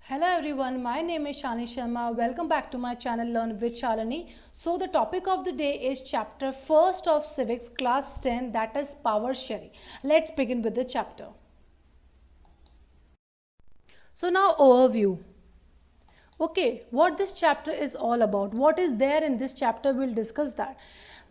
Hello everyone, my name is Shani Sharma. Welcome back to my channel Learn with Shalini. So the topic of the day is chapter 1st of civics class 10, that is power sharing. Let's begin with the chapter. So now overview. Okay, what this chapter is all about, what is there in this chapter, we'll discuss that.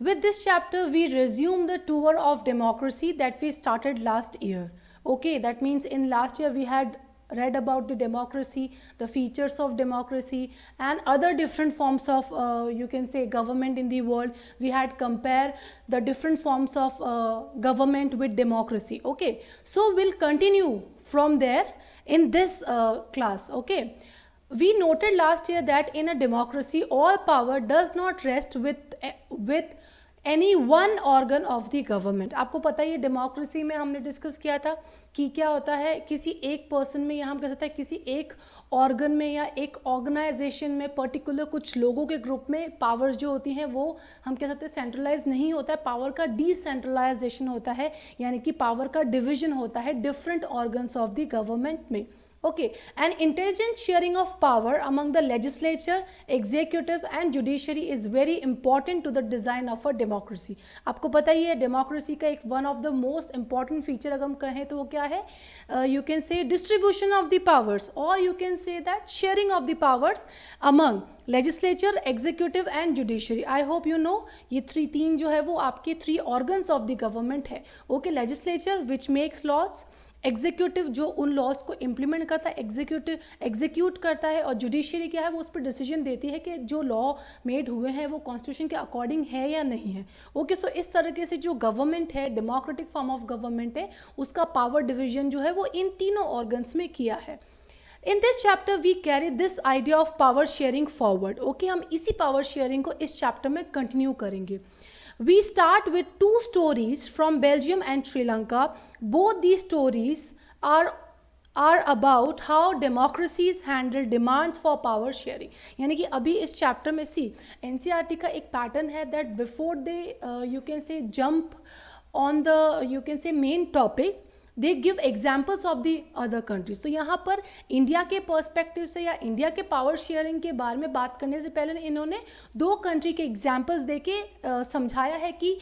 With this chapter we resume the tour of democracy that we started last year. Okay, that means in last year we had read about the democracy, the features of democracy and other different forms of you can say government in the world. We had compare the different forms of government with democracy. Okay, so we'll continue from there in this class. Okay, we noted last year that in a democracy all power does not rest with any one organ of the government. आपको पता ही है democracy में हमने discuss किया था कि क्या होता है किसी एक पर्सन में या हम कह सकते हैं किसी एक ऑर्गन में या एक ऑर्गेनाइजेशन में पर्टिकुलर कुछ लोगों के ग्रुप में पावर्स जो होती हैं वो हम कह सकते हैं सेंट्रलाइज नहीं होता है, पावर का डिसेंट्रलाइजेशन होता है, यानी कि पावर का डिवीजन होता है different organs of the government में. Okay, an intelligent sharing of power among the legislature, executive and judiciary is very important to the design of a democracy. आपको पता ही है डेमोक्रेसी का एक one of the most important feature अगर हम कहें तो वो क्या है, you can say distribution of the powers or you can say that sharing of the powers among legislature, executive and judiciary. I hope you know ये तीन जो है वो आपके three organs of the government है. Okay, legislature which makes laws, executive जो उन laws को इम्प्लीमेंट करता है, एग्जीक्यूट करता है, और जुडिशरी क्या है वो उस पर डिसीजन देती है कि जो लॉ मेड हुए हैं वो कॉन्स्टिट्यूशन के अकॉर्डिंग है या नहीं है. ओके, सो इस तरीके से जो गवर्नमेंट है, डेमोक्रेटिक फॉर्म ऑफ गवर्नमेंट है, उसका पावर डिवीजन जो है वो इन तीनों ऑर्गन्स में किया है. In this chapter we carry this idea of power sharing forward. Okay, हम इसी पावर शेयरिंग को इस चैप्टर में कंटिन्यू करेंगे. We start with two stories from Belgium and Sri Lanka. Both these stories are about how democracies handle demands for power sharing. यानी कि अभी इस चैप्टर में NCERT का एक पैटर्न है that before they you can say jump on the you can say main topic, they give examples of the other countries. तो यहाँ पर इंडिया के पर्सपेक्टिव से या इंडिया के पावर शेयरिंग के बारे में बात करने से पहले इन्होंने दो कंट्री के एग्जाम्पल्स दे के समझाया है कि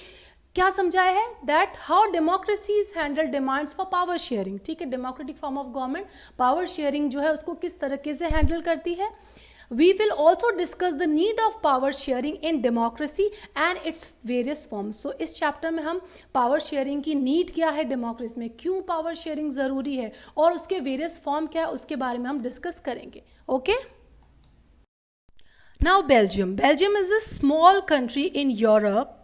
क्या समझाया है, that how democracies handle demands for power sharing. ठीक है, democratic form of government power sharing जो है उसको किस तरीके से हैंडल करती है. We will also discuss the need of power sharing in democracy and its various forms. So इस चैप्टर में हम पावर शेयरिंग की नीड क्या है डेमोक्रेसी में, क्यों पावर शेयरिंग ज़रूरी है और उसके वेरियस फॉर्म क्या है उसके बारे में हम डिस्कस करेंगे. Okay, now Belgium is a small country in Europe,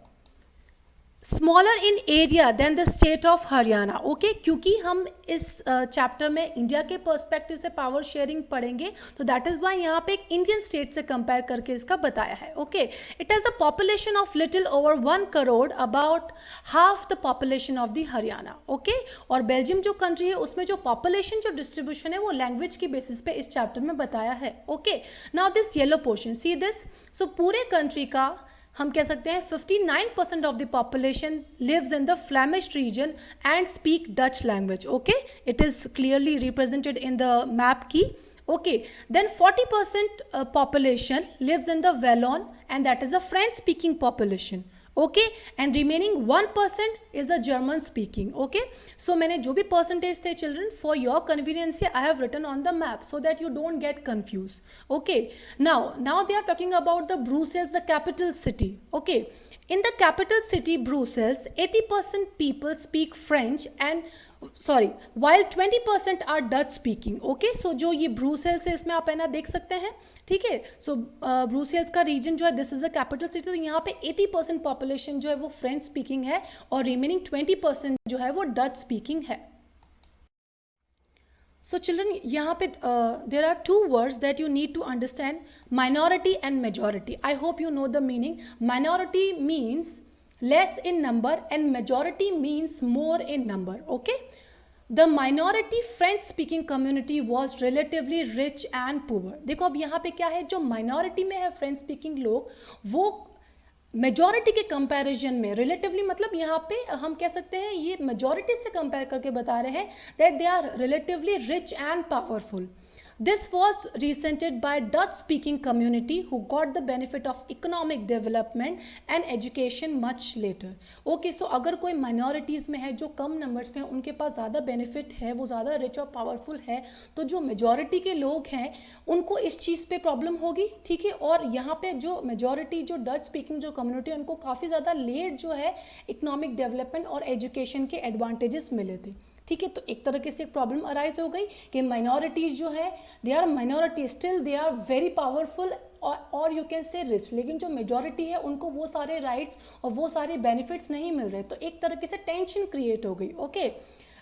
smaller in area than the state of Haryana. Okay, क्योंकि हम इस चैप्टर में इंडिया के पर्सपेक्टिव से पावर शेयरिंग पढ़ेंगे तो दैट इज़ वाई यहाँ पे एक इंडियन स्टेट से कंपेयर करके इसका बताया है. Okay, it has a population of little over 1 crore, about half the population of the Haryana. Okay, और बेल्जियम जो कंट्री है उसमें जो पॉपुलेशन जो डिस्ट्रीब्यूशन है वो लैंग्वेज की बेसिस पे इस चैप्टर में बताया है. Okay, now this yellow portion see this. So पूरे कंट्री का हम कह सकते हैं 59% of the population lives in the Flemish region and speak Dutch language. Okay, it is clearly represented in the map की. Okay, then 40% population lives in the Wallon and that is a French speaking population. Okay, and remaining 1% is the German speaking. Okay, so मैंने जो भी percentage थे children for your convenience I have written on the map so that you don't get confused. Okay, now they are talking about the Brussels, the capital city. Okay, in the capital city Brussels 80% people speak French and while 20% are Dutch speaking. Okay, so जो ये Brussels है इसमें आप है ना देख सकते हैं. ठीक है, सो ब्रूसेल्स का रीजन जो है this is the capital city, तो यहाँ पे 80% पॉपुलेशन जो है वो फ्रेंच स्पीकिंग है और रिमेनिंग 20% जो है वो डच स्पीकिंग है. सो चिल्ड्रन यहाँ पे there are two words that you need to understand, minority and majority. I hope you know the meaning. Minority means less in number and majority means more in number. Okay, the minority French speaking community was relatively rich and poor. देखो अब यहाँ पे क्या है, जो minority में है French speaking लोग वो मेजॉरिटी के कंपैरिजन में रिलेटिवली, मतलब यहाँ पे हम कह सकते हैं ये मेजॉरिटी से कंपेयर करके बता रहे हैं that they are relatively rich and powerful. This was resented by Dutch speaking community who got the benefit of economic development and education much later. Okay, so अगर कोई minorities में है जो कम numbers में है, उनके पास ज़्यादा benefit है, वो ज़्यादा rich और powerful है, तो जो majority के लोग हैं उनको इस चीज़ पे problem होगी, ठीक है. और यहाँ पे जो majority जो Dutch speaking जो community है उनको काफ़ी ज़्यादा late जो है economic development और education के advantages मिले थे, ठीक है. तो एक तरीके से एक प्रॉब्लम अराइज हो गई कि माइनॉरिटीज़ जो है they are minority, still they are very powerful और यू कैन से रिच, लेकिन जो मेजॉरिटी है उनको वो सारे राइट्स और वो सारे बेनिफिट्स नहीं मिल रहे. तो एक तरीके से टेंशन क्रिएट हो गई. Okay,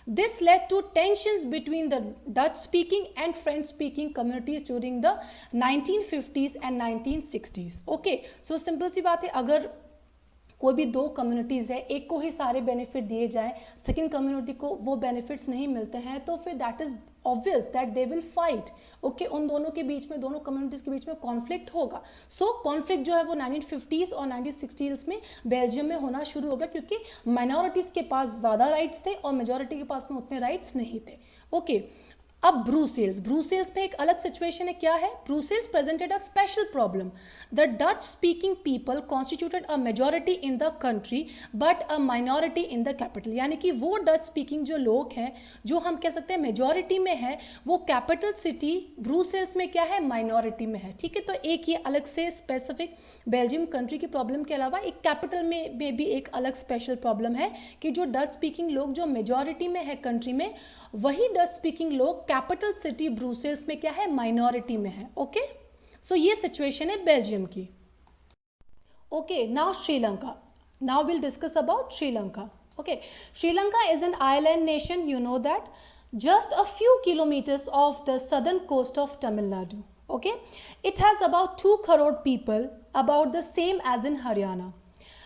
this led to tensions between the Dutch speaking and French speaking communities during the 1950s and 1960s. Okay, so simple सी बात है, अगर कोई भी दो कम्युनिटीज़ है, एक को ही सारे बेनिफिट दिए जाएं, सेकंड कम्युनिटी को वो बेनिफिट्स नहीं मिलते हैं, तो फिर that is obvious that they will fight. Okay, उन दोनों के बीच में, दोनों कम्युनिटीज़ के बीच में कॉन्फ्लिक्ट होगा. सो कॉन्फ्लिक्ट जो है वो 1950s और 1960s में बेल्जियम में होना शुरू हो गया, क्योंकि माइनॉरिटीज़ के पास ज़्यादा राइट्स थे और मेजॉरिटी के पास में उतने राइट्स नहीं थे. ओके, अब ब्रूसेल्स में एक अलग सिचुएशन है. क्या है? Brussels presented a special problem. The Dutch speaking people constituted a majority in the country but a minority in the capital. यानी कि वो डच स्पीकिंग जो लोग हैं, जो हम कह सकते हैं मेजॉरिटी में है, वो कैपिटल सिटी ब्रूसेल्स में क्या है? माइनॉरिटी में है, ठीक है. तो एक ये अलग से स्पेसिफिक बेल्जियम कंट्री की प्रॉब्लम के अलावा एक कैपिटल में भी एक अलग स्पेशल प्रॉब्लम है कि जो डच स्पीकिंग लोग जो मेजॉरिटी में है कंट्री में, वही डच स्पीकिंग लोग कैपिटल सिटी ब्रूसेल्स में क्या है? माइनॉरिटी में है. ओके, सो ये सिचुएशन है बेल्जियम की. Okay, now Sri Lanka. Now will discuss about Sri Lanka. Okay, Sri Lanka is an island nation, you know that, just a few kilometers off the southern coast of Tamil Nadu. Okay, it has about 2 crore people, about the same as in Haryana.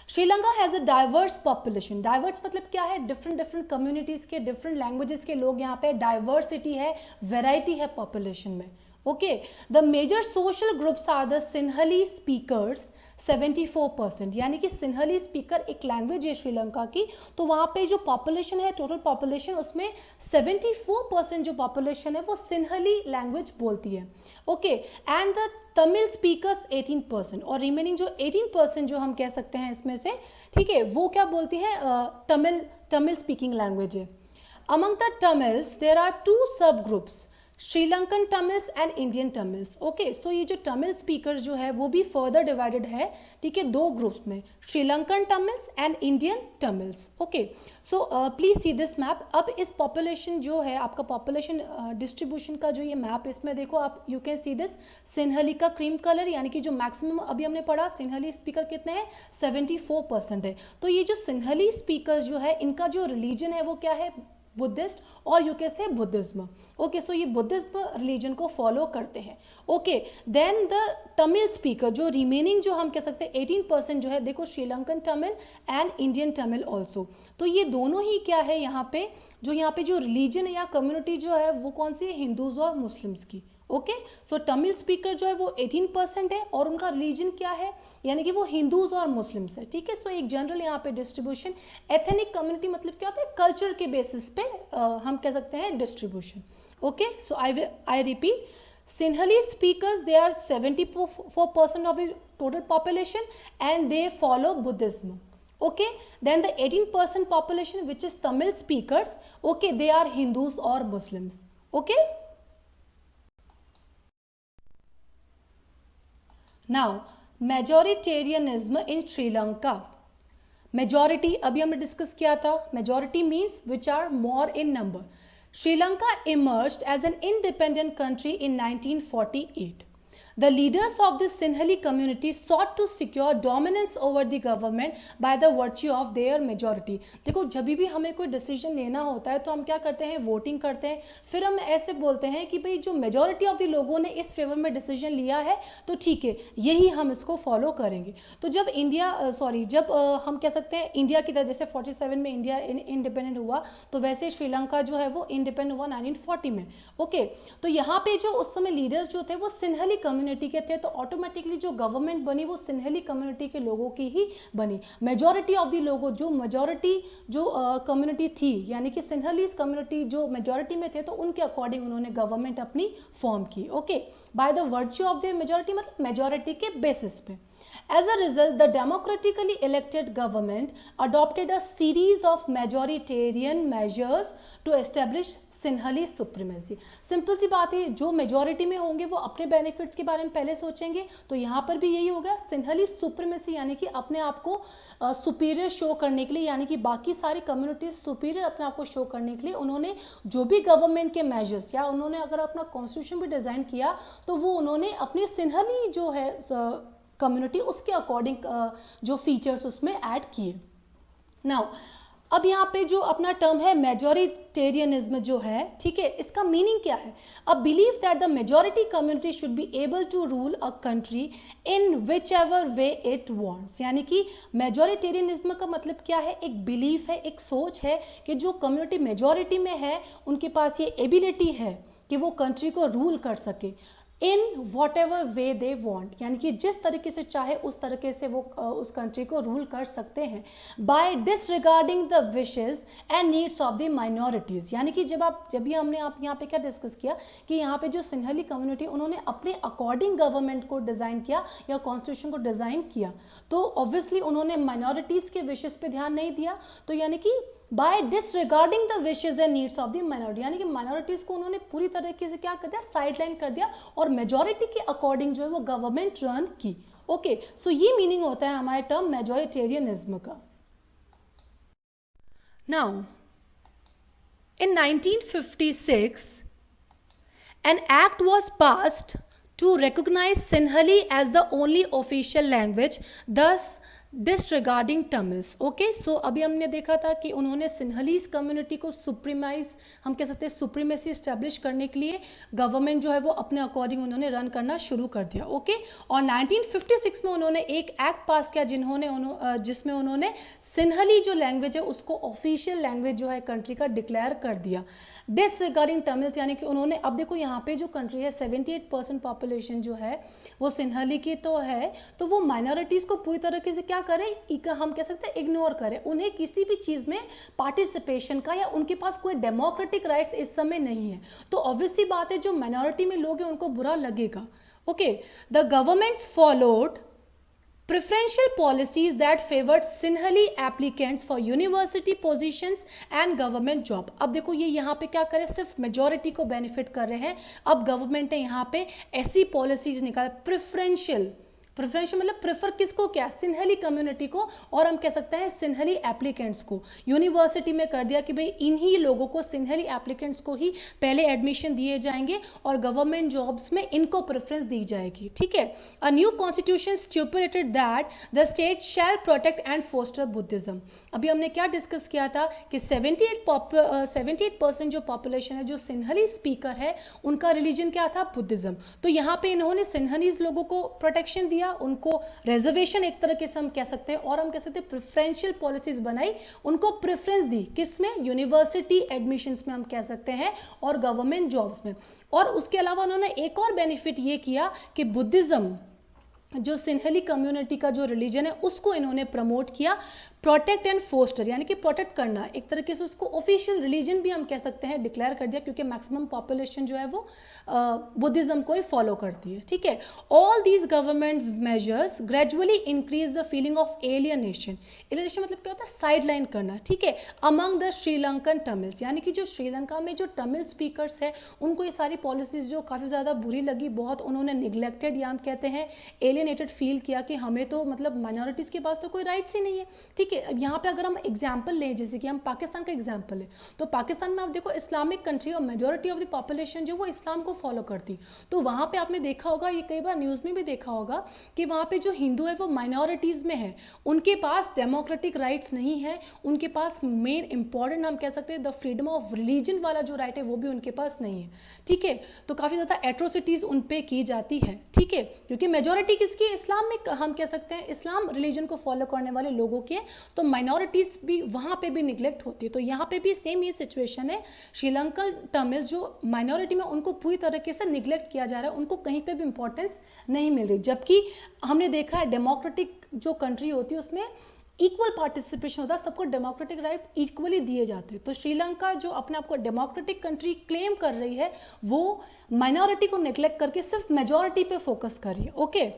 Sri Lanka has a diverse population. Diverse मतलब क्या है? different communities के, different languages के लोग यहाँ पे, diversity है, variety है population में. Okay, the major social groups are the Sinhalese speakers 74%. यानी कि सिन्हली स्पीकर एक लैंग्वेज है श्रीलंका की, तो वहाँ पे जो पॉपुलेशन है, टोटल पॉपुलेशन, उसमें 74% जो पॉपुलेशन है वो सिन्हली लैंग्वेज बोलती है. Okay, and the Tamil speakers 18%, और रिमेनिंग जो 18% जो हम कह सकते हैं इसमें से, ठीक है, वो क्या बोलती हैं? तमिल स्पीकिंग लैंग्वेज है. Among the Tamils there are 2 sub groups, Sri Lankan Tamils and Indian Tamils. Okay, so ये जो तमिल स्पीकर्स जो है वो भी फर्दर डिवाइडेड है, ठीक है, 2 ग्रुप्स में, Sri Lankan Tamils and Indian Tamils. Okay, so please see this map. अब इस पॉपुलेशन जो है आपका, पॉपुलेशन डिस्ट्रीब्यूशन का जो ये मैप, इसमें देखो आप, यू कैन सी दिस सिन्हली का क्रीम कलर, यानी कि जो मैक्सिमम अभी हमने पढ़ा, सिन्हली स्पीकर कितने हैं? 74% है. तो ये जो सिन्हली स्पीकर्स जो है, इनका जो रिलीजन है वो क्या है? बुद्धिस्ट, और यू कैसे बुद्धिज्म. ओके, सो ये बुद्धिज्म रिलीजन को फॉलो करते हैं. Okay, then the Tamil speaker, जो रिमेनिंग जो हम कह सकते हैं 18% जो है, देखो, Sri Lankan Tamil and Indian Tamil also. तो ये दोनों ही क्या है यहाँ पे, जो रिलीजन या कम्युनिटी जो है वो कौन सी है? हिंदूज और मुस्लिम्स की. ओके, सो तमिल स्पीकर जो है वो 18% है, और उनका रिलीजन क्या है? यानी कि वो हिंदूज और मुस्लिम्स है, ठीक है. सो एक जनरल यहाँ पे डिस्ट्रीब्यूशन. एथनिक कम्युनिटी मतलब क्या होता है? कल्चर के बेसिस पे हम कह सकते हैं distribution. Okay, so I repeat, Sinhalese speakers, they are 74% of the total population and they follow Buddhism. Okay, then the 18% population which is Tamil speakers, okay, they are Hindus or Muslims. Okay. Now, majoritarianism in Sri Lanka. Majority, अभी हमने discuss किया था, majority means which are more in number. Sri Lanka emerged as an independent country in 1948. The leaders of the Sinhali community sought to secure dominance over the government by the virtue of their majority. देखो, जब भी हमें कोई decision लेना होता है तो हम क्या करते हैं? वोटिंग करते हैं. फिर हम ऐसे बोलते हैं कि भाई जो मेजॉरिटी ऑफ द लोगों ने इस फेवर में डिसीजन लिया है तो ठीक है, यही हम इसको फॉलो करेंगे. तो जब जब हम कह सकते हैं इंडिया की तरह, जैसे 47 में इंडिया इंडिपेंडेंट हुआ, तो वैसे श्रीलंका जो है वो इंडिपेंडेंट हुआ 1940 में. ओके, तो यहाँ पे जो उस समय लीडर्स जो थे वो सिन्हली कम्युनिटी कम्युनिटी के थे, तो ऑटोमेटिकली जो गवर्नमेंट बनी वो सिंहली कम्युनिटी के लोगों की ही बनी। मेजॉरिटी ऑफ द लोगों, जो मेजॉरिटी जो कम्युनिटी थी, यानी कि सिंहलीज कम्युनिटी जो मेजॉरिटी में थे, तो उनके अकॉर्डिंग उन्होंने गवर्नमेंट अपनी फॉर्म की। Okay, by the virtue of the majority, मतलब मेजॉरिटी के बेसिस पे। As a result, the democratically elected government adopted a series of majoritarian measures to establish Sinhali supremacy. Simple सी बात है, जो मेजॉरिटी में होंगे वो अपने बेनिफिट्स के बारे में पहले सोचेंगे, तो यहाँ पर भी यही होगा, सिंहली सुप्रीमेसी, यानी कि अपने आप को सुपीरियर शो करने के लिए, यानी कि बाकी सारी कम्युनिटीज सुपीरियर अपने आप को शो करने के लिए उन्होंने जो भी गवर्नमेंट के मेजर्स, या उन्होंने अगर अपना कॉन्स्टिट्यूशन भी डिज़ाइन किया तो वो उन्होंने अपनी सिंहली जो है कम्युनिटी उसके अकॉर्डिंग जो फीचर्स उसमें ऐड किए। नाउ अब यहाँ पे जो अपना टर्म है मेजॉरिटेरियनिज्म जो है, ठीक है, इसका मीनिंग क्या है? A believe that the majority community should be able to rule a country in which ever way it wants. यानी कि मेजॉरिटेरियनिज्म का मतलब क्या है? एक बिलीफ है, एक सोच है कि जो कम्युनिटी मेजॉरिटी में है उनके पास ये एबिलिटी है कि वो कंट्री को रूल कर सके in what ever way they want, यानी कि जिस तरीके से चाहे उस तरीके से वो उस कंट्री को रूल कर सकते हैं, by disregarding the wishes and needs of the minorities. यानी कि जब भी हमने आप यहाँ पे क्या डिस्कस किया कि यहाँ पे जो सिंहली कम्युनिटी उन्होंने अपने अकॉर्डिंग गवर्नमेंट को डिज़ाइन किया या कॉन्स्टिट्यूशन को डिज़ाइन किया, तो ऑब्वियसली उन्होंने माइनॉरिटीज़ के विशेज पे ध्यान नहीं दिया, तो यानी कि by disregarding the wishes and needs of the minority, यानी कि माइनॉरिटीज़ को उन्होंने पूरी तरीके से क्या कर दिया, साइडलाइन कर दिया और मेजॉरिटी के अकॉर्डिंग जो है वो गवर्नमेंट रन की। ओके, सो ये मीनिंग होता है हमारे टर्म मेजॉरिटेरियनिज्म का। Now in 1956 an act was passed to recognize Sinhali as the only official language, thus disregarding Tamils. Okay, so अभी हमने देखा था कि उन्होंने सिंहलीज कम्युनिटी को सुप्रीमाइज, हम कह सकते हैं सुप्रीमेसी इस्टेब्लिश करने के लिए गवर्नमेंट जो है वो अपने अकॉर्डिंग उन्होंने रन करना शुरू कर दिया। ओके, और 1956 में उन्होंने एक एक्ट पास किया जिसमें उन्होंने सिंहली जो लैंग्वेज है उसको ऑफिशियल लैंग्वेज जो है कंट्री का डिक्लेयर कर दिया। डिसरिगार्डिंग तमिल्स, यानी कि उन्होंने, अब देखो यहाँ पे जो कंट्री है 78% पॉपुलेशन जो है वो सिंहली की तो है, तो वो माइनॉरिटीज़ को पूरी तरीके से क्या करें, हम कह सकते हैं इग्नोर करें, उन्हें किसी भी चीज़ में पार्टिसिपेशन का या उनके पास कोई डेमोक्रेटिक राइट्स इस समय नहीं है, तो ऑब्वियसली बात है जो माइनॉरिटी में लोग हैं उनको बुरा लगेगा। Okay, the governments followed preferential policies that favored Sinhali applicants for university positions and government job। अब देखो ये यहाँ पे क्या करे, सिर्फ मेजॉरिटी को बेनिफिट कर रहे हैं। अब गवर्नमेंट ने यहाँ पे ऐसी पॉलिसीज निकाला, प्रेफरेंशियल मतलब प्रेफर किसको, क्या, सिंहली कम्युनिटी को, और हम कह सकते हैं सिंहली एप्लीकेंट्स को यूनिवर्सिटी में कर दिया कि भाई इन्हीं लोगों को, सिंहली एप्लीकेंट्स को ही पहले एडमिशन दिए जाएंगे और गवर्नमेंट जॉब्स में इनको प्रेफरेंस दी जाएगी। ठीक है, a new constitution stipulated that the state shall protect and foster Buddhism. अभी हमने क्या डिस्कस किया था कि 78% जो पॉपुलेशन है जो सिंहली स्पीकर है उनका रिलीजन क्या था, बुद्धिज्म। तो यहाँ पे इन्होंने सिंहलीज लोगों को प्रोटेक्शन दिया, उनको रिजर्वेशन एक तरह से हम कह सकते हैं, और हम कह सकते हैं प्रेफरेंशियल पॉलिसीज बनाई, उनको प्रेफरेंस दी, किसमें, यूनिवर्सिटी एडमिशंस में हम कह सकते हैं और गवर्नमेंट जॉब्स में। और उसके अलावा उन्होंने एक और बेनिफिट ये किया कि बुद्धिज्म जो सिंहली कम्युनिटी का जो रिलीजन है उसको इन्होंने प्रमोट किया, प्रोटेक्ट एंड फोस्टर, यानी कि प्रोटेक्ट करना, एक तरीके से उसको ऑफिशियल रिलीजन भी हम कह सकते हैं डिक्लेयर कर दिया, क्योंकि मैक्सिमम पॉपुलेशन जो है वो बुद्धिज्म को ही फॉलो करती है। ठीक है, all these government measures gradually increase the feeling of alienation. Alienation मतलब क्या होता है, साइड लाइन करना। ठीक है, अमंग द श्रीलंकन तमिल्स, यानी कि जो श्रीलंका में जो तमिल स्पीकर्स है उनको ये सारी पॉलिसीज जो काफ़ी ज़्यादा बुरी लगी, बहुत उन्होंने निगलेक्टेड या हम कहते हैं एलियनेटेड फील किया कि हमें तो मतलब माइनॉरिटीज़ के पास तो कोई राइट्स ही नहीं है। ठीक, अब यहाँ पे अगर हम एग्जाम्पल लें, जैसे कि हम पाकिस्तान का एग्जाम्पल है, तो पाकिस्तान में आप देखो इस्लामिक कंट्री और मेजॉरिटी ऑफ द पॉपुलेशन जो वो इस्लाम को फॉलो करती, तो वहाँ पे आपने देखा होगा, ये कई बार न्यूज़ में भी देखा होगा कि वहाँ पे जो हिंदू है वो माइनॉरिटीज़ में है, उनके पास डेमोक्रेटिक राइट्स नहीं है, उनके पास मेन इंपॉर्टेंट हम कह सकते हैं द फ्रीडम ऑफ रिलीजन वाला जो राइट है वो भी उनके पास नहीं है। ठीक है, तो काफ़ी ज़्यादा एट्रोसिटीज़ उन पर की जाती है। ठीक है, क्योंकि मेजॉरिटी किसकी, इस्लाम में हम कह सकते हैं इस्लाम रिलीजन को फॉलो करने वाले लोगों की है, तो माइनॉरिटीज़ भी वहाँ पे भी निगलेक्ट होती है। तो यहाँ पे भी सेम ये सिचुएशन है, श्रीलंकन तमिल जो माइनॉरिटी में उनको पूरी तरीके से निगलेक्ट किया जा रहा है, उनको कहीं पे भी इंपॉर्टेंस नहीं मिल रही। जबकि हमने देखा है डेमोक्रेटिक जो कंट्री होती है उसमें इक्वल पार्टिसिपेशन होता है, सबको डेमोक्रेटिक राइट इक्वली दिए जाते हैं। तो श्रीलंका जो अपने आप को डेमोक्रेटिक कंट्री क्लेम कर रही है वो माइनॉरिटी को नेग्लेक्ट करके सिर्फ मेजॉरिटी पे फोकस कर रही है। Okay,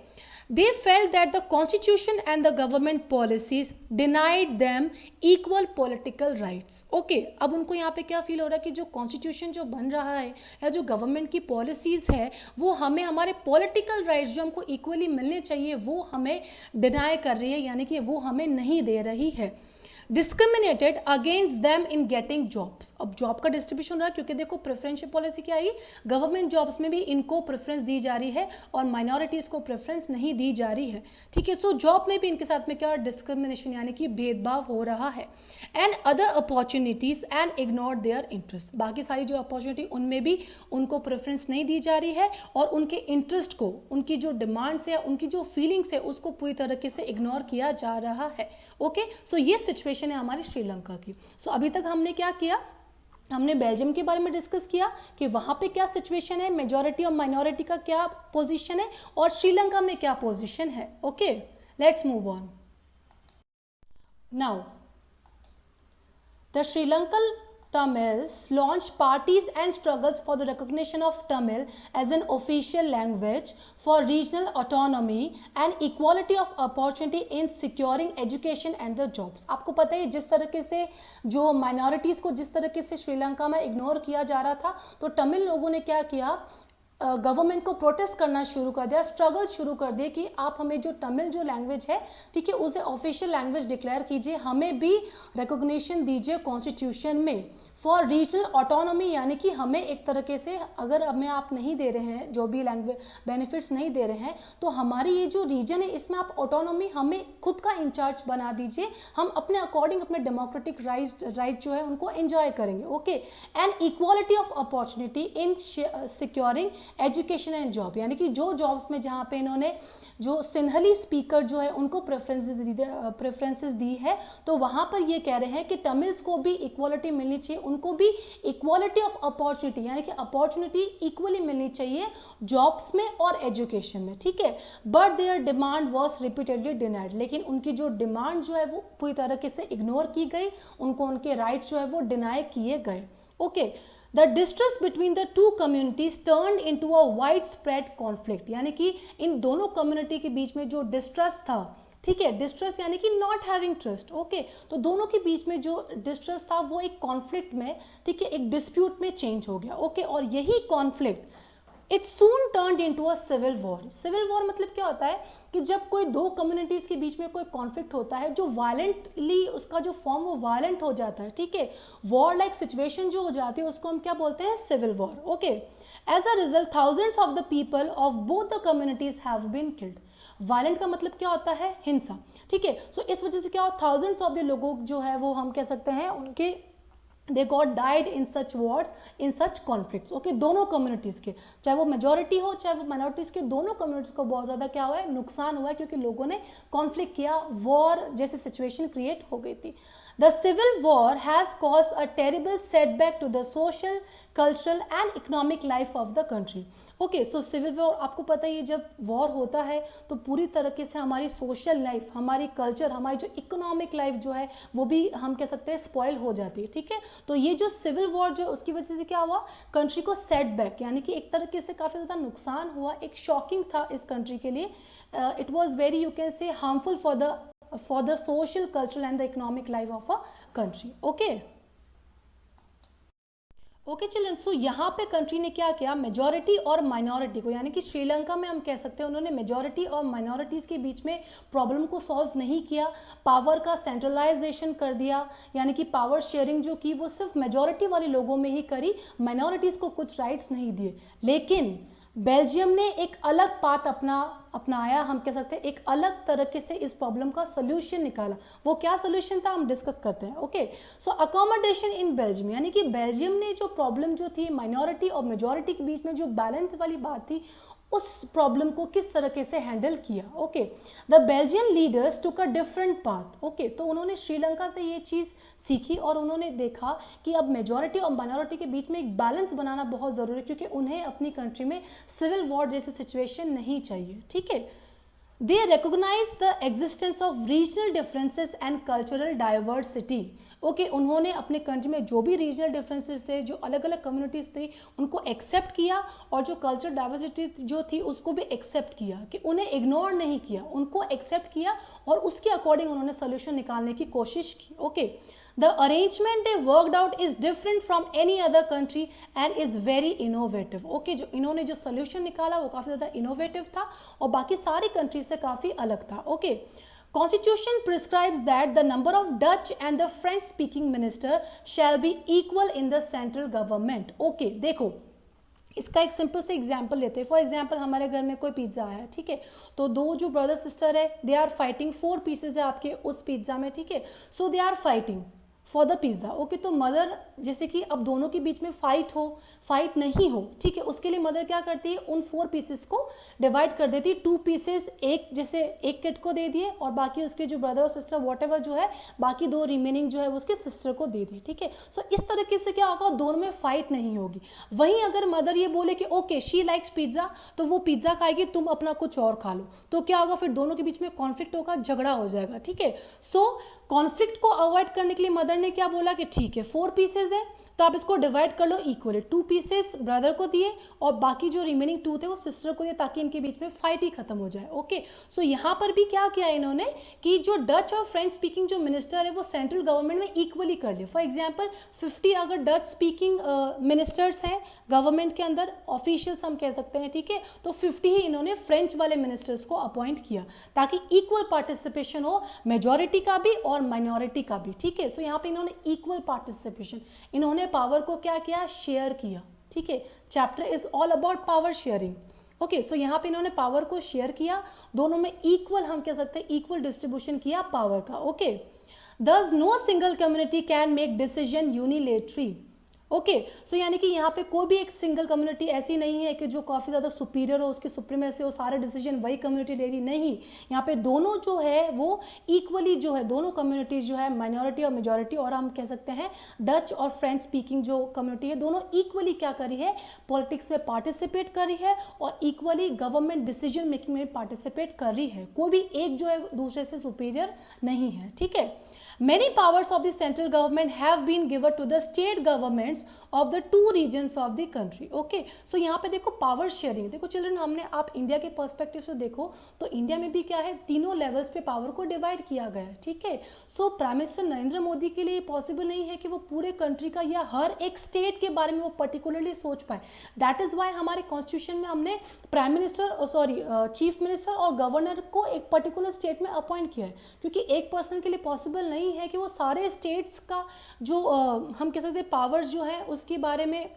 they felt that the constitution and the government policies denied them equal political rights. Okay, अब उनको यहाँ पे क्या फील हो रहा है कि जो कॉन्स्टिट्यूशन जो बन रहा है या जो गवर्नमेंट की पॉलिसीज़ है वो हमें हमारे पॉलिटिकल राइट्स जो हमको इक्वली मिलने चाहिए वो हमें डिनाई कर रही है, यानी कि वो हमें नहीं दे रही है। Discriminated against them in getting jobs. अब जॉब का डिस्ट्रीब्यूशन रहा क्योंकि देखो प्रेफरेंशियल पॉलिसी क्या आई, गवर्नमेंट जॉब्स में भी इनको प्रेफरेंस दी जा रही है और माइनॉरिटीज़ को प्रेफरेंस नहीं दी जा रही है। ठीक है, सो जॉब में भी इनके साथ में क्या डिस्क्रिमिनेशन यानी कि भेदभाव हो रहा है। And other opportunities and ignore their interest. बाकी सारी जो अपॉर्चुनिटी उनमें भी उनको प्रेफरेंस नहीं दी जा रही है और उनके इंटरेस्ट को, उनकी जो डिमांड्स है, उनकी जो फीलिंग्स है उसको पूरी तरीके से इग्नोर किया जा रहा है। ओके, सो ये सिचुएशन है हमारी श्रीलंका की। सो अभी तक हमने क्या किया, हमने बेल्जियम के बारे में डिस्कस किया कि वहां पे क्या सिचुएशन है, मेजॉरिटी और माइनॉरिटी का क्या पोजीशन है और श्रीलंका में क्या पोजीशन है। Okay, let's move on. Now the Sri Lankan Tamils launched parties and struggles for the recognition of Tamil as an official language for regional autonomy and equality of opportunity in securing education and the jobs। आपको पता है जिस तरीके से जो minorities को जिस तरीके से श्रीलंका में इग्नोर किया जा रहा था, तो तमिल लोगों ने क्या किया, गवर्नमेंट को प्रोटेस्ट करना शुरू कर दिया, स्ट्रगल शुरू कर दिए कि आप हमें जो तमिल जो लैंग्वेज है, ठीक है, उसे ऑफिशियल लैंग्वेज डिक्लेयर कीजिए, हमें भी रिकॉग्निशन दीजिए कॉन्स्टिट्यूशन में फॉर रीजनल ऑटोनॉमी, यानी कि हमें एक तरीके से अगर हमें आप नहीं दे रहे हैं जो भी लैंग्वेज बेनिफिट्स नहीं दे रहे हैं तो हमारी ये जो रीजन है इसमें आप ऑटोनॉमी हमें खुद का इंचार्ज बना दीजिए, हम अपने अकॉर्डिंग अपने डेमोक्रेटिक राइट जो है उनको एंजॉय करेंगे। Okay, and equality of opportunity in securing education and job, यानी कि जो जॉब्स में जहाँ पे इन्होंने जो सिन्हली स्पीकर जो है उनको प्रेफरेंसेस दी है, तो वहाँ पर ये कह रहे हैं कि तमिल्स को भी इक्वालिटी मिलनी चाहिए, उनको भी इक्वालिटी ऑफ अपॉर्चुनिटी यानी कि अपॉर्चुनिटी इक्वली मिलनी चाहिए जॉब्स में और एजुकेशन में। ठीक है, but their demand was repeatedly denied, लेकिन उनकी जो डिमांड जो है वो पूरी तरीके से इग्नोर की गई, उनको उनके राइट्स जो है वो डिनाई किए गए। Okay, The distrust between the two communities turned into a widespread conflict, यानी कि इन दोनों कम्युनिटी के बीच में जो डिस्ट्रस्ट था, ठीक है, डिस्ट्रस्ट यानी कि नॉट हैविंग ट्रस्ट। ओके, तो दोनों के बीच में जो डिस्ट्रस्ट था वो एक कॉन्फ्लिक्ट में, ठीक है, एक डिस्प्यूट में चेंज हो गया। ओके, और यही conflict it soon turned into a civil war. Civil war मतलब क्या होता है कि जब कोई दो कम्युनिटीज़ के बीच में कोई कॉन्फ्लिक्ट होता है जो वायलेंटली उसका जो फॉर्म वो वायलेंट हो जाता है, ठीक है, वॉर लाइक सिचुएशन जो हो जाती है उसको हम क्या बोलते हैं, civil war. Okay, as a result thousands of the people of both the communities have been killed. Violent का मतलब क्या होता है, हिंसा। ठीक है, सो इस वजह से क्या हो, थाउजेंड्स ऑफ द लोगों जो है वो हम कह सकते हैं उनके they got died in such Wars in such conflicts. Okay, दोनों कम्युनिटीज़ के, चाहे वो मेजॉरिटी हो चाहे वो माइनॉरिटीज़ के, दोनों कम्युनिटीज़ को बहुत ज़्यादा क्या हुआ है, नुकसान हुआ है, क्योंकि लोगों ने कॉन्फ्लिक्ट किया, वॉर जैसी सिचुएशन क्रिएट हो गई थी। The civil war has caused a terrible setback to the social, cultural and economic life of the country. Okay, so civil war आपको पता ही है, जब वॉर होता है तो पूरी तरीके से हमारी सोशल लाइफ, हमारी कल्चर, हमारी जो इकोनॉमिक लाइफ जो है वो भी हम कह सकते हैं स्पॉइल हो जाती है। ठीक है, तो ये जो सिविल वॉर जो उसकी वजह से क्या हुआ, कंट्री को सेटबैक यानी कि एक तरीके से काफ़ी ज़्यादा नुकसान हुआ, एक शॉकिंग था इस कंट्री के लिए। It was very you can से harmful for the social, cultural and the economic life of a country. Okay children, so यहाँ पे कंट्री ने क्या किया, मेजॉरिटी और माइनॉरिटी को, यानी कि श्रीलंका में हम कह सकते हैं उन्होंने मेजॉरिटी और माइनॉरिटीज़ के बीच में प्रॉब्लम को सॉल्व नहीं किया, पावर का सेंट्रलाइजेशन कर दिया, यानी कि पावर शेयरिंग जो की वो सिर्फ मेजॉरिटी वाले लोगों में ही करी, माइनॉरिटीज़ को कुछ राइट्स नहीं दिए। लेकिन बेल्जियम ने एक अलग पाथ अपनाया, हम कह सकते हैं एक अलग तरीके से इस प्रॉब्लम का सोल्यूशन निकाला। वो क्या सोल्यूशन था हम डिस्कस करते हैं। Okay, so accommodation in Belgium, यानी कि बेल्जियम ने जो प्रॉब्लम जो थी माइनॉरिटी और मेजॉरिटी के बीच में जो बैलेंस वाली बात थी उस प्रॉब्लम को किस तरीके से हैंडल किया। Okay, the Belgian leaders took a different path. Okay, तो उन्होंने श्रीलंका से ये चीज़ सीखी और उन्होंने देखा कि अब मेजॉरिटी और माइनॉरिटी के बीच में एक बैलेंस बनाना बहुत ज़रूरी है, क्योंकि उन्हें अपनी कंट्री में सिविल वॉर जैसी सिचुएशन नहीं चाहिए। ठीक है, they recognize the existence of regional differences and cultural diversity। Okay, उन्होंने अपने कंट्री में जो भी रीजनल डिफरेंसेस थे, जो अलग अलग कम्युनिटीज़ थी, उनको एक्सेप्ट किया और जो कल्चरल डाइवर्सिटी जो थी उसको भी एक्सेप्ट किया, कि उन्हें इग्नोर नहीं किया, उनको एक्सेप्ट किया और उसके अकॉर्डिंग उन्होंने सोल्यूशन निकालने की कोशिश की। Okay, the arrangement they worked out is different from any other country and is very innovative. Okay, जो इन्होंने जो सोल्यूशन निकाला वो काफ़ी ज़्यादा इनोवेटिव था और बाकी सारी कंट्रीज से काफ़ी अलग था। Okay, Constitution prescribes that the number of Dutch and the French speaking minister shall be equal in the central government। Okay, देखो इसका एक सिंपल से एग्जाम्पल लेते हैं। फॉर एग्जाम्पल, हमारे घर में कोई पिज्ज़ा है, ठीक है, तो दो जो ब्रदर सिस्टर है, दे आर फाइटिंग, 4 पीसेज है आपके उस पिज्ज़ा में, ठीक है, so they are fighting for the pizza. Okay, तो मदर जैसे कि अब दोनों के बीच में फाइट नहीं हो, ठीक है, उसके लिए मदर क्या करती है, उन 4 पीसेस को डिवाइड कर देती है। 2 पीसेस एक जैसे एक किड को दे दिए और बाकी उसके जो ब्रदर और सिस्टर वॉटेवर जो है, बाकी 2 रिमेनिंग जो है वो उसके सिस्टर को दे दी। ठीक है, सो इस तरीके से क्या होगा, दोनों में फाइट नहीं होगी। वहीं अगर मदर ये बोले कि ओके शी लाइक्स पिज्ज़ा, तो वो पिज्ज़ा खाएगी, तुम अपना कुछ और खा लो, तो क्या होगा, फिर दोनों के बीच में कॉन्फ्लिक्ट होगा, झगड़ा हो जाएगा। ठीक है, सो कॉन्फ्लिक्ट को अवॉइड करने के लिए मदर ने क्या बोला कि ठीक है 4 पीसेज है तो आप इसको डिवाइड कर लो इक्वली। 2 पीसेस ब्रदर को दिए और बाकी जो रिमेनिंग 2 थे वो सिस्टर को दिए, ताकि इनके बीच में फाइट ही खत्म हो जाए। ओके, सो यहाँ पर भी क्या किया इन्होंने कि जो डच और फ्रेंच स्पीकिंग जो मिनिस्टर है वो सेंट्रल गवर्नमेंट में इक्वली कर लिए। फॉर एग्जाम्पल 50 अगर डच स्पीकिंग मिनिस्टर्स हैं गवर्नमेंट के अंदर, ऑफिशियल्स हम कह सकते हैं, ठीक है, तो 50 ही इन्होंने फ्रेंच वाले मिनिस्टर्स को अपॉइंट किया, ताकि इक्वल पार्टिसिपेशन हो मेजॉरिटी का भी और माइनॉरिटी का भी। ठीक है, सो यहाँ पे इन्होंने इक्वल पार्टिसिपेशन, इन्होंने पावर को क्या किया, शेयर किया। ठीक है, chapter is all about power sharing. Okay, so यहाँ पे इन्होंने पावर को शेयर किया, दोनों में इक्वल हम कह सकते हैं इक्वल डिस्ट्रीब्यूशन किया पावर का। Okay, thus no single community can make decision unilaterally. Okay, so यानी कि यहाँ पे कोई भी एक सिंगल कम्युनिटी ऐसी नहीं है कि जो काफ़ी ज़्यादा सुपीरियर हो, उसकी सुप्रीमेसी हो, सारे डिसीजन वही कम्युनिटी ले रही, नहीं, यहाँ पे दोनों जो है वो इक्वली जो है, दोनों कम्युनिटीज़ जो है माइनॉरिटी और मेजॉरिटी, और हम कह सकते हैं डच और फ्रेंच स्पीकिंग जो कम्युनिटी है, दोनों इक्वली क्या करी है, पॉलिटिक्स में पार्टिसिपेट कर रही है और इक्वली गवर्नमेंट डिसीजन मेकिंग में पार्टिसिपेट कर रही है। कोई भी एक जो है दूसरे से सुपीरियर नहीं है। ठीक है, many powers of the central government have been given to the state governments of the 2 regions of the country। okay, so यहाँ पे देखो पावर शेयरिंग, देखो चिल्ड्रन, हमने आप इंडिया के पर्सपेक्टिव से देखो तो इंडिया में भी क्या है, तीनों लेवल्स पे पावर को डिवाइड किया गया है। ठीक है, so prime minister Narendra Modi के लिए पॉसिबल नहीं है कि वो पूरे कंट्री का या हर एक स्टेट के बारे में वो पर्टिकुलरली सोच पाए। दैट इज़ वाई हमारे कॉन्स्टिट्यूशन में हमने प्राइम मिनिस्टर चीफ मिनिस्टर और गवर्नर को एक पर्टिकुलर स्टेट में अपॉइंट किया है, क्योंकि एक पर्सन के लिए पॉसिबल नहीं है कि वो सारे स्टेट्स का जो हम कह सकते हैं पावर्स जो है उसके बारे में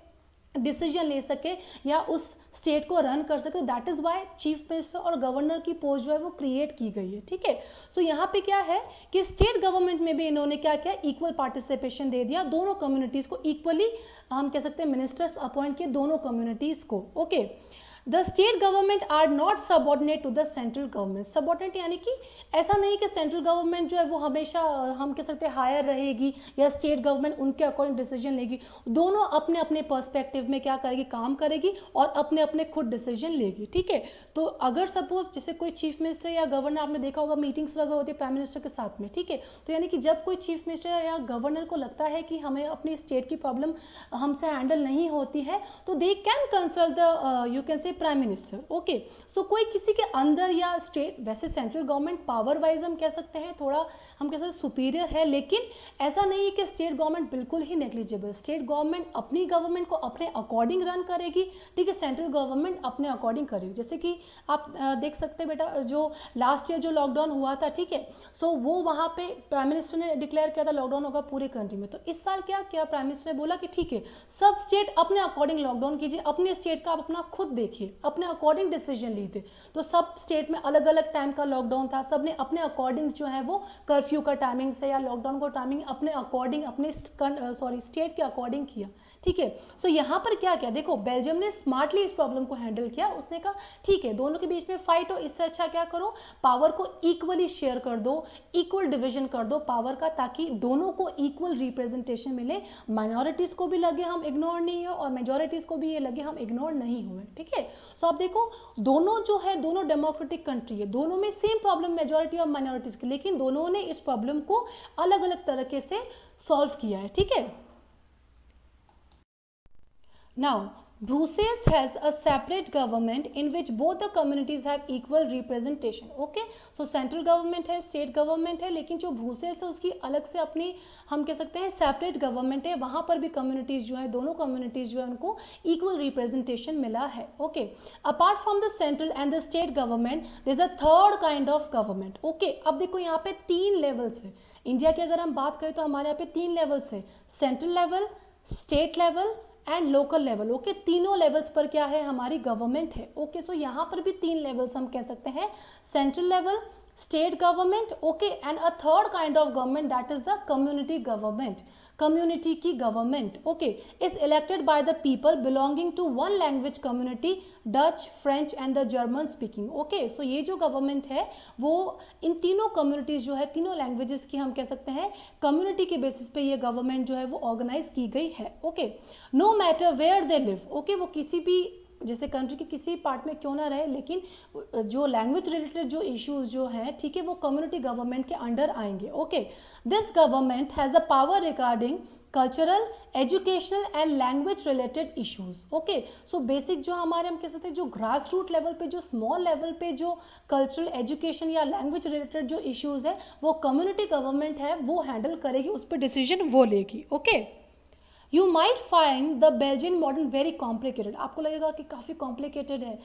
डिसीजन ले सके या उस स्टेट को रन कर सके। That is why chief minister और गवर्नर की पोस्ट जो है वो क्रिएट की गई है। ठीक है, सो यहाँ पे क्या है कि स्टेट गवर्नमेंट में भी इन्होंने क्या किया, इक्वल पार्टिसिपेशन दे दिया, दोनों कम्युनिटीज़ को इक्वली हम कह सकते हैं मिनिस्टर्स अपॉइंट किए दोनों कम्युनिटीज़ को। Okay, the state government are not subordinate to the central government. Subordinate यानी कि ऐसा नहीं कि सेंट्रल गवर्नमेंट जो है वो हमेशा हम कह सकते हैं हायर रहेगी या स्टेट गवर्नमेंट उनके अकॉर्डिंग डिसीजन लेगी। दोनों अपने अपने पर्सपेक्टिव में क्या करेगी, काम करेगी और अपने अपने खुद डिसीजन लेगी। ठीक है, तो अगर सपोज जैसे कोई चीफ मिनिस्टर या गवर्नर, आपने देखा होगा मीटिंग्स वगैरह होती है प्राइम मिनिस्टर के साथ में। ठीक है, तो यानी कि जब कोई चीफ मिनिस्टर या गवर्नर को लगता है कि हमें अपनी स्टेट की प्रॉब्लम हमसे हैंडल नहीं होती है, तो they can consult the you can say prime minister. Okay, so कोई किसी के अंदर या स्टेट, वैसे सेंट्रल गवर्नमेंट पावर वाइज हम कह सकते हैं थोड़ा हम कह सकते हैं सुपीरियर है, लेकिन ऐसा नहीं है कि स्टेट गवर्नमेंट बिल्कुल ही नेग्लिजिबल। स्टेट गवर्नमेंट अपनी गवर्नमेंट को अपने अकॉर्डिंग रन करेगी, ठीक है, सेंट्रल गवर्नमेंट अपने अकॉर्डिंग करेगी। जैसे कि आप देख सकते हैं बेटा, जो लास्ट ईयर जो लॉकडाउन हुआ था, ठीक है, सो वो वहाँ पे प्राइम मिनिस्टर ने डिक्लेयर किया था लॉकडाउन होगा पूरे कंट्री में। तो इस साल क्या किया प्राइम मिनिस्टर ने बोला कि ठीक है सब स्टेट अपने अकॉर्डिंग लॉकडाउन कीजिए, अपने स्टेट का आप अपना खुद देखिए। थे, अपने अकॉर्डिंग डिसीजन लिए थे। तो सब स्टेट में अलग अलग टाइम का लॉकडाउन था, सब ने अपने अकॉर्डिंग जो है वो कर्फ्यू का टाइमिंग से या लॉकडाउन का टाइमिंग अपने अकॉर्डिंग, अपने स्टेट के अकॉर्डिंग किया, ठीक है। सो यहाँ पर क्या क्या देखो, बेल्जियम ने स्मार्टली इस प्रॉब्लम को हैंडल किया। उसने कहा ठीक है, दोनों के बीच में फाइट हो, इससे अच्छा क्या करो, पावर को इक्वली शेयर कर दो, इक्वल डिवीजन कर दो पावर का, ताकि दोनों को इक्वल रिप्रेजेंटेशन मिले, माइनॉरिटीज को भी लगे हम इग्नोर नहीं हो और मेजॉरिटीज को भी ये लगे हम इग्नोर नहीं हुए, ठीक है। सो आप देखो, दोनों जो है दोनों डेमोक्रेटिक कंट्री है, दोनों में सेम प्रॉब्लम मेजॉरिटी और माइनॉरिटीज की, लेकिन दोनों ने इस प्रॉब्लम को अलग अलग तरीके से सॉल्व किया है, ठीक है। Now, Brussels has a separate government in which both the communities have equal representation. Okay, so central government है, state government है, लेकिन जो ब्रूसेल्स है उसकी अलग से अपनी हम कह सकते हैं सेपरेट गवर्नमेंट है। वहाँ पर भी कम्युनिटीज़ जो है, दोनों कम्युनिटीज़ जो है उनको इक्वल रिप्रेजेंटेशन मिला है। Okay, apart from the central and the state government there is a third kind of government. Okay, अब देखो यहाँ पे 3 लेवल्स है। इंडिया की अगर हम बात करें तो हमारे यहाँ पे 3 लेवल्स है, central level, state level and local level. Okay, तीनों लेवल्स पर क्या है, हमारी गवर्नमेंट है। ओके, सो यहाँ पर भी 3 लेवल्स हम कह सकते हैं, central level, state government, okay, and a third kind of government that is the community government. Community की government, okay, is elected by the people belonging to one language community, Dutch, French and the German speaking. Okay, so ये जो government है वो इन तीनों communities जो है, तीनों languages की हम कह सकते हैं कम्युनिटी के बेसिस पे ये गवर्नमेंट जो है वो ऑर्गेनाइज की गई है। Okay, no matter where they live, okay, वो किसी भी जैसे कंट्री के किसी पार्ट में क्यों ना रहे, लेकिन जो लैंग्वेज रिलेटेड जो इश्यूज जो हैं, ठीक है, वो कम्युनिटी गवर्नमेंट के अंडर आएंगे। Okay, this government has a power regarding cultural, educational and language related issues. Okay, so basic जो हमारे हम कह सकते हैं जो ग्रास रूट लेवल पे, जो स्मॉल लेवल पे जो कल्चरल, एजुकेशन या लैंग्वेज रिलेटेड जो इश्यूज है वो कम्युनिटी गवर्नमेंट है वो हैंडल करेगी, उस पर डिसीजन वो लेगी। Okay, you might find the Belgian modern very complicated, आपको लगेगा कि काफ़ी कॉम्प्लिकेटेड है,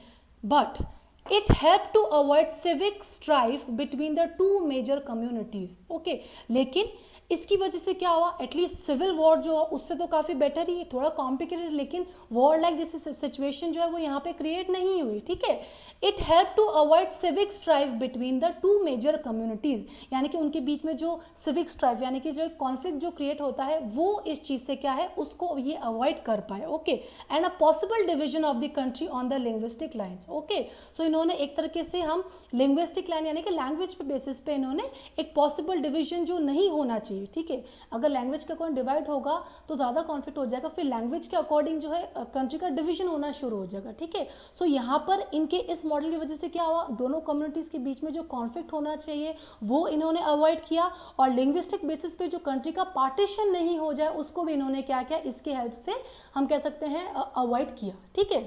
but it help to avoid civic strife between the 2 major communities. Okay, लेकिन इसकी वजह से क्या हुआ, एटलीस्ट सिविल वॉर जो उससे तो काफ़ी बेटर ही, थोड़ा कॉम्प्लिकेटेड, लेकिन वॉर लाइक जैसी सिचुएशन जो है वो यहाँ पे क्रिएट नहीं हुई, ठीक है। It help to avoid civic strife between the 2 major communities, यानी कि उनके बीच में जो सिविक स्ट्राइफ यानी कि जो कॉन्फ्लिक्ट जो क्रिएट होता है वो इस चीज़ से क्या है, उसको ये अवॉइड कर पाए। Okay, and a possible division of the country on the linguistic lines. Okay, so इन्होंने एक तरीके से हम लिंग्विस्टिक लाइन यानी कि लैंग्वेज पे बेसिस पे इन्होंने एक पॉसिबल डिवीजन जो नहीं होना चाहिए, ठीक है। अगर लैंग्वेज के अकॉर्डिंग डिवाइड होगा तो ज़्यादा कॉन्फ्लिक्ट हो जाएगा, फिर लैंग्वेज के अकॉर्डिंग जो है कंट्री का डिवीजन होना शुरू हो जाएगा, ठीक है। सो यहाँ पर इनके इस मॉडल की वजह से क्या हुआ, दोनों कम्युनिटीज़ के बीच में जो कॉन्फ्लिक्ट होना चाहिए वो इन्होंने अवॉइड किया, और लिंग्विस्टिक बेसिस पे जो कंट्री का पार्टीशन नहीं हो जाए उसको भी इन्होंने क्या किया, इसके हेल्प से हम कह सकते हैं अवॉइड किया, ठीक है।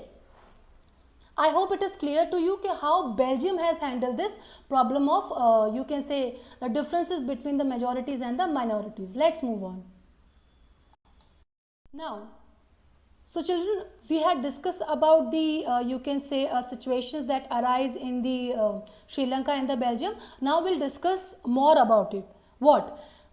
I hope it is clear to you कि how Belgium has handled this problem of you can say the differences between the majorities and the minorities. Let's move on. Now, so children, we had discussed about the you can say situations that arise in the Sri Lanka and the Belgium. Now we'll discuss more about it.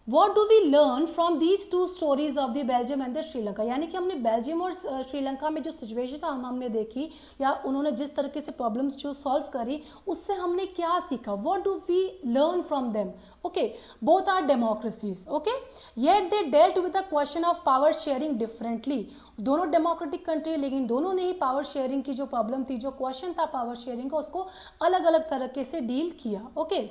What do we learn from these 2 stories of the Belgium and the Sri Lanka? यानी कि हमने Belgium और श्रीलंका में जो situation था हमने देखी, या उन्होंने जिस तरीके से प्रॉब्लम्स जो सॉल्व करी उससे हमने क्या सीखा, what do we learn from them? Okay, both are democracies, okay, yet they dealt with the question of power sharing differently. दोनों डेमोक्रेटिक कंट्री, लेकिन दोनों ने ही पावर शेयरिंग की जो प्रॉब्लम थी, जो क्वेश्चन था पावर शेयरिंग का, उसको अलग अलग तरीके से डील किया। Okay,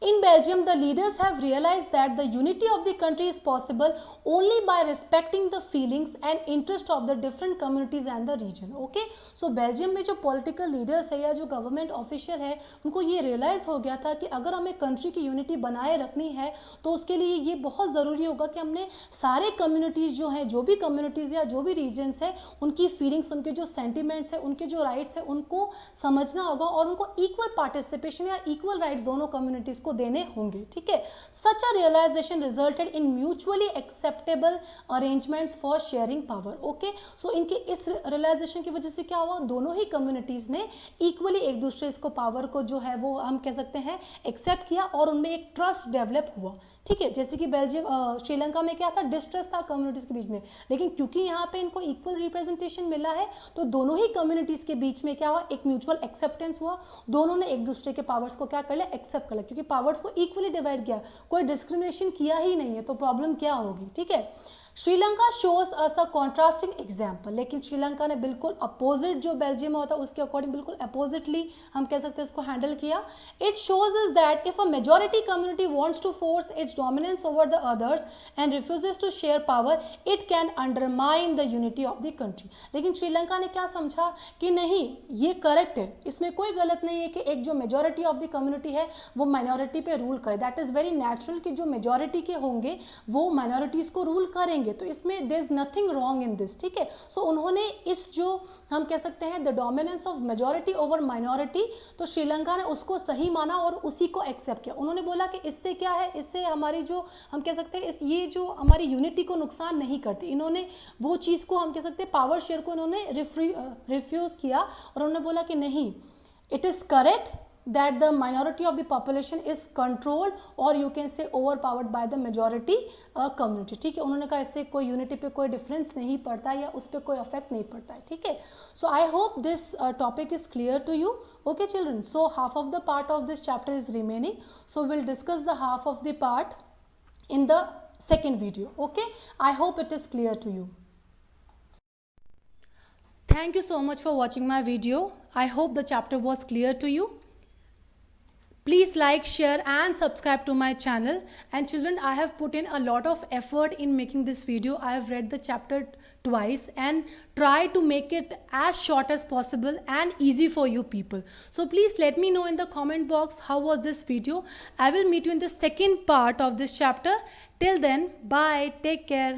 In Belgium, the leaders have realized that the unity of the country is possible only by respecting the feelings and interest of the different communities and the region. Okay, so Belgium में जो political leaders है या जो government official है, उनको ये realize हो गया था कि अगर हमें country की unity बनाए रखनी है तो उसके लिए ये बहुत ज़रूरी होगा कि हमने सारे communities जो हैं, जो भी communities या जो भी regions है, उनकी feelings, उनके जो sentiments है, उनके जो rights है, उनको समझना होगा और उनको equal participation या equal rights दोनों communities को देने होंगे, ठीक है। Such a realization resulted in mutually acceptable arrangements for sharing power, okay. So इनके इस रियलाइजेशन की वजह से क्या हुआ, दोनों ही कम्युनिटीज़ ने इक्वली एक दूसरे को पावर को जो है वो हम कह सकते हैं एक्सेप्ट किया और उनमें एक ट्रस्ट डेवलप हुआ, ठीक है। जैसे कि बेल्जियम श्रीलंका में क्या था, डिस्ट्रस्ट था कम्युनिटीज़ के बीच में, लेकिन क्योंकि यहाँ पे इनको इक्वल रिप्रेजेंटेशन मिला है तो दोनों ही कम्युनिटीज़ के बीच में क्या हुआ, एक म्यूचुअल एक्सेप्टेंस हुआ, दोनों ने एक दूसरे के पावर्स को क्या कर लिया, एक्सेप्ट कर लिया, क्योंकि पावर्स को इक्वली डिवाइड किया, कोई डिस्क्रिमिनेशन किया ही नहीं है, तो प्रॉब्लम क्या होगी, ठीक है। श्रीलंका शोज अस अ कॉन्ट्रास्टिंग एग्जाम्पल, लेकिन श्रीलंका ने बिल्कुल अपोजिट जो बेल्जियम में होता है उसके अकॉर्डिंग बिल्कुल अपोजिटली हम कह सकते हैं इसको हैंडल किया। It shows is that if a majority community wants to force its dominance over the others and refuses to share power, it can undermine the unity of the country. लेकिन श्रीलंका ने क्या समझा कि नहीं, ये करेक्ट है, इसमें कोई गलत नहीं है कि एक जो मेजॉरिटी ऑफ द कम्युनिटी है वो माइनॉरिटी पे रूल करे, दैट इज़ वेरी नेचुरल कि जो मेजॉरिटी के होंगे वो माइनॉरिटीज़ को रूल करेंगे, तो इसमें there is nothing wrong in this, ठीक है। सो उन्होंने इस जो हम कह सकते हैं the dominance of majority over minority, तो श्रीलंका ने उसको सही माना और उसी को एक्सेप्ट किया। उन्होंने बोला कि इससे क्या है, इससे हमारी जो हम कह सकते हैं ये जो हमारी यूनिटी को नुकसान नहीं करती। इन्होंने वो चीज़ को हम कह सकते हैं पावर शेयर को इन्होंने रिफ्यूज़ किया और उन्होंने बोला कि नहीं, it is correct that the minority of the population is controlled or you can say overpowered by the majority community, ठीक है। उन्होंने कहा इससे कोई यूनिटी पे कोई डिफरेंस नहीं पड़ता या उस पर कोई अफेक्ट नहीं पड़ता है, ठीक है। So I hope this topic is clear to you, okay children. So half of the part of this chapter is remaining, so will discuss the half of the part in the second video, okay। I hope it is clear to you. Thank you so much for watching my video. I hope the chapter was clear to you. Please like, share and subscribe to my channel. And children, I have put in a lot of effort in making this video. I have read the chapter twice and try to make it as short as possible and easy for you people. So please let me know in the comment box how was this video. I will meet you in the second part of this chapter. Till then, bye, take care.